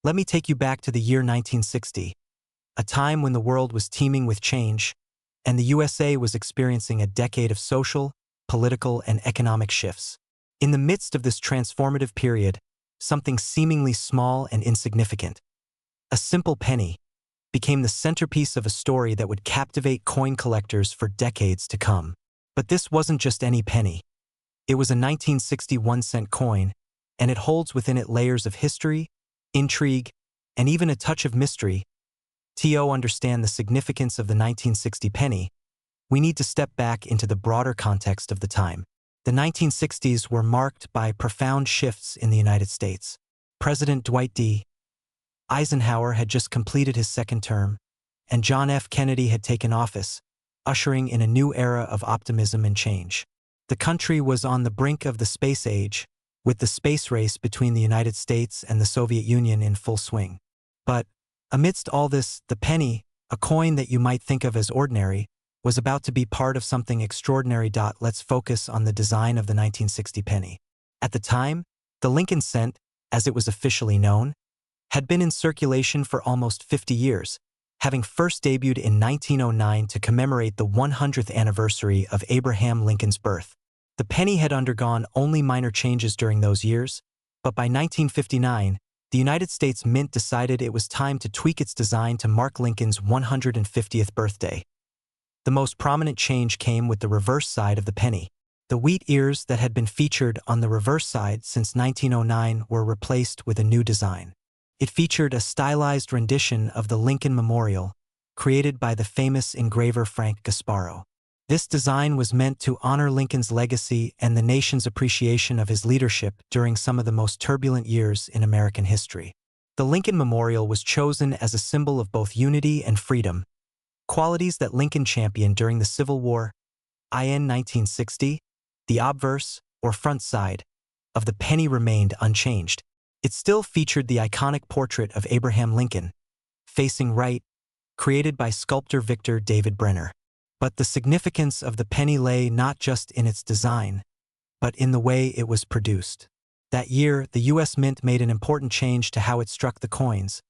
Let me take you back to the year 1960, a time when the world was teeming with change, and the USA was experiencing a decade of social, political, and economic shifts. In the midst of this transformative period, something seemingly small and insignificant, a simple penny, became the centerpiece of a story that would captivate coin collectors for decades to come. But this wasn't just any penny. It was a 1960 1-cent coin, and it holds within it layers of history, intrigue, and even a touch of mystery. To understand the significance of the 1960 penny, we need to step back into the broader context of the time. The 1960s were marked by profound shifts in the United States. President Dwight D. Eisenhower had just completed his second term, and John F. Kennedy had taken office, ushering in a new era of optimism and change. The country was on the brink of the space age, with the space race between the United States and the Soviet Union in full swing. But amidst all this, the penny, a coin that you might think of as ordinary, was about to be part of something extraordinary. Let's focus on the design of the 1960 penny. At the time, the Lincoln cent, as it was officially known, had been in circulation for almost 50 years, having first debuted in 1909 to commemorate the 100th anniversary of Abraham Lincoln's birth. The penny had undergone only minor changes during those years, but by 1959, the United States Mint decided it was time to tweak its design to mark Lincoln's 150th birthday. The most prominent change came with the reverse side of the penny. The wheat ears that had been featured on the reverse side since 1909 were replaced with a new design. It featured a stylized rendition of the Lincoln Memorial, created by the famous engraver Frank Gasparo. This design was meant to honor Lincoln's legacy and the nation's appreciation of his leadership during some of the most turbulent years in American history. The Lincoln Memorial was chosen as a symbol of both unity and freedom, qualities that Lincoln championed during the Civil War. In 1960, the obverse, or front side, of the penny remained unchanged. It still featured the iconic portrait of Abraham Lincoln, facing right, created by sculptor Victor David Brenner. But the significance of the penny lay not just in its design, but in the way it was produced. That year, the U.S. Mint made an important change to how it struck the coins,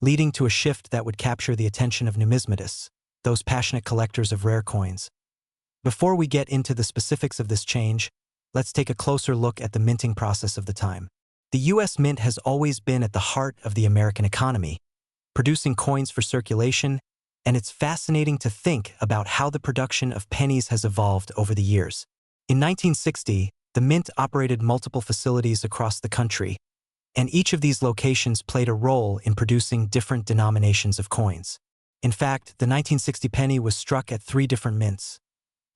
leading to a shift that would capture the attention of numismatists, those passionate collectors of rare coins. Before we get into the specifics of this change, let's take a closer look at the minting process of the time. The U.S. Mint has always been at the heart of the American economy, producing coins for circulation, and it's fascinating to think about how the production of pennies has evolved over the years. In 1960, the Mint operated multiple facilities across the country, and each of these locations played a role in producing different denominations of coins. In fact, the 1960 penny was struck at 3 different mints.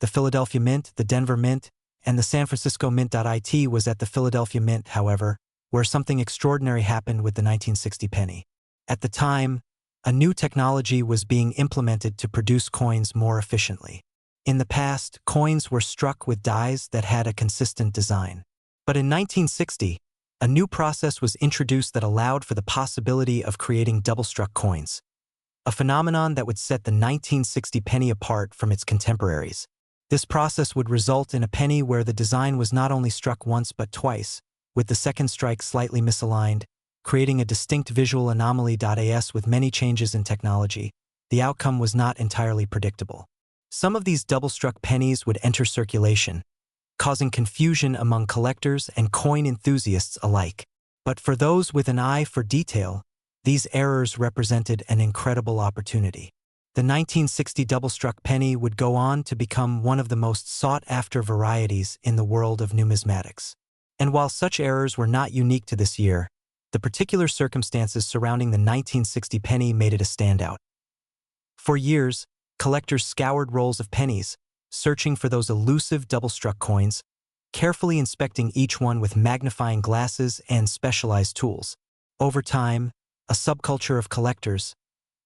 The Philadelphia Mint, the Denver Mint, and the San Francisco Mint. It was at the Philadelphia Mint, however, where something extraordinary happened with the 1960 penny. At the time, a new technology was being implemented to produce coins more efficiently. In the past, coins were struck with dies that had a consistent design. But in 1960, a new process was introduced that allowed for the possibility of creating double-struck coins, a phenomenon that would set the 1960 penny apart from its contemporaries. This process would result in a penny where the design was not only struck once but twice, with the second strike slightly misaligned, creating a distinct visual anomaly. With many changes in technology, the outcome was not entirely predictable. Some of these double-struck pennies would enter circulation, causing confusion among collectors and coin enthusiasts alike. But for those with an eye for detail, these errors represented an incredible opportunity. The 1960 double-struck penny would go on to become one of the most sought-after varieties in the world of numismatics. And while such errors were not unique to this year, the particular circumstances surrounding the 1960 penny made it a standout. For years, collectors scoured rolls of pennies, searching for those elusive double-struck coins, carefully inspecting each one with magnifying glasses and specialized tools. Over time, a subculture of collectors,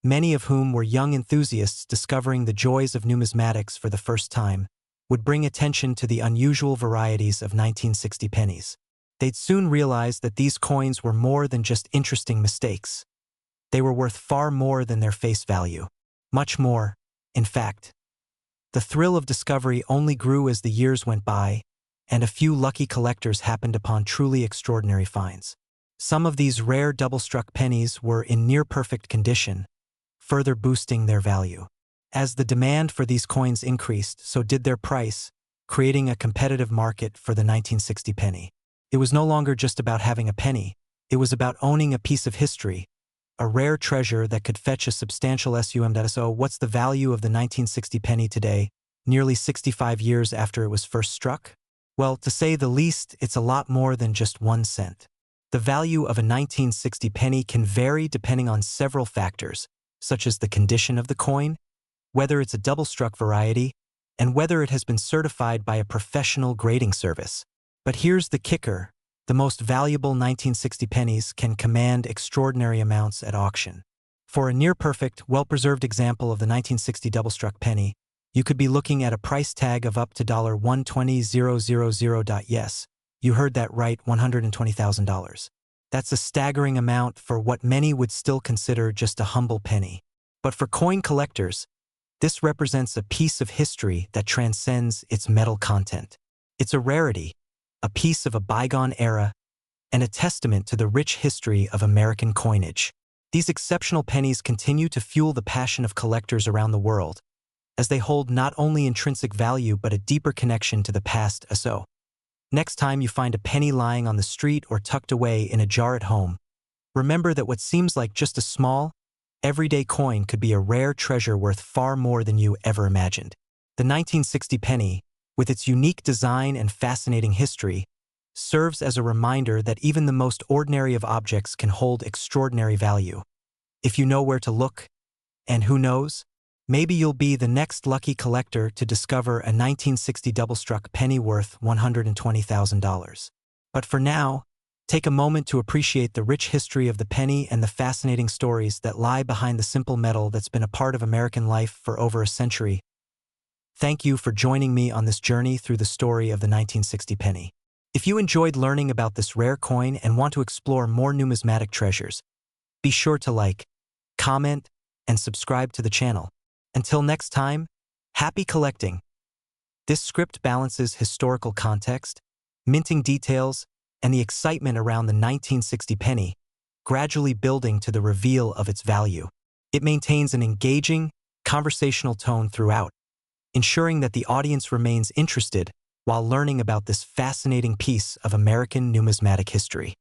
many of whom were young enthusiasts discovering the joys of numismatics for the first time, would bring attention to the unusual varieties of 1960 pennies. They'd soon realize that these coins were more than just interesting mistakes. They were worth far more than their face value. Much more, in fact. The thrill of discovery only grew as the years went by, and a few lucky collectors happened upon truly extraordinary finds. Some of these rare double-struck pennies were in near-perfect condition, further boosting their value. As the demand for these coins increased, so did their price, creating a competitive market for the 1960 penny. It was no longer just about having a penny, it was about owning a piece of history, a rare treasure that could fetch a substantial sum. So what's the value of the 1960 penny today, nearly 65 years after it was first struck? Well, to say the least, it's a lot more than just 1 cent. The value of a 1960 penny can vary depending on several factors, such as the condition of the coin, whether it's a double-struck variety, and whether it has been certified by a professional grading service. But here's the kicker. The most valuable 1960 pennies can command extraordinary amounts at auction. For a near-perfect, well-preserved example of the 1960 double-struck penny, you could be looking at a price tag of up to $120,000. Yes, you heard that right, $120,000. That's a staggering amount for what many would still consider just a humble penny. But for coin collectors, this represents a piece of history that transcends its metal content. It's a rarity, a piece of a bygone era, and a testament to the rich history of American coinage. These exceptional pennies continue to fuel the passion of collectors around the world, as they hold not only intrinsic value but a deeper connection to the past. So, next time you find a penny lying on the street or tucked away in a jar at home, remember that what seems like just a small, everyday coin could be a rare treasure worth far more than you ever imagined. The 1960 penny, with its unique design and fascinating history, serves as a reminder that even the most ordinary of objects can hold extraordinary value. If you know where to look, and who knows, maybe you'll be the next lucky collector to discover a 1960 double-struck penny worth $120,000. But for now, take a moment to appreciate the rich history of the penny and the fascinating stories that lie behind the simple metal that's been a part of American life for over a century. Thank you for joining me on this journey through the story of the 1960 penny. If you enjoyed learning about this rare coin and want to explore more numismatic treasures, be sure to like, comment, and subscribe to the channel. Until next time, happy collecting! This script balances historical context, minting details, and the excitement around the 1960 penny, gradually building to the reveal of its value. It maintains an engaging, conversational tone throughout, ensuring that the audience remains interested while learning about this fascinating piece of American numismatic history.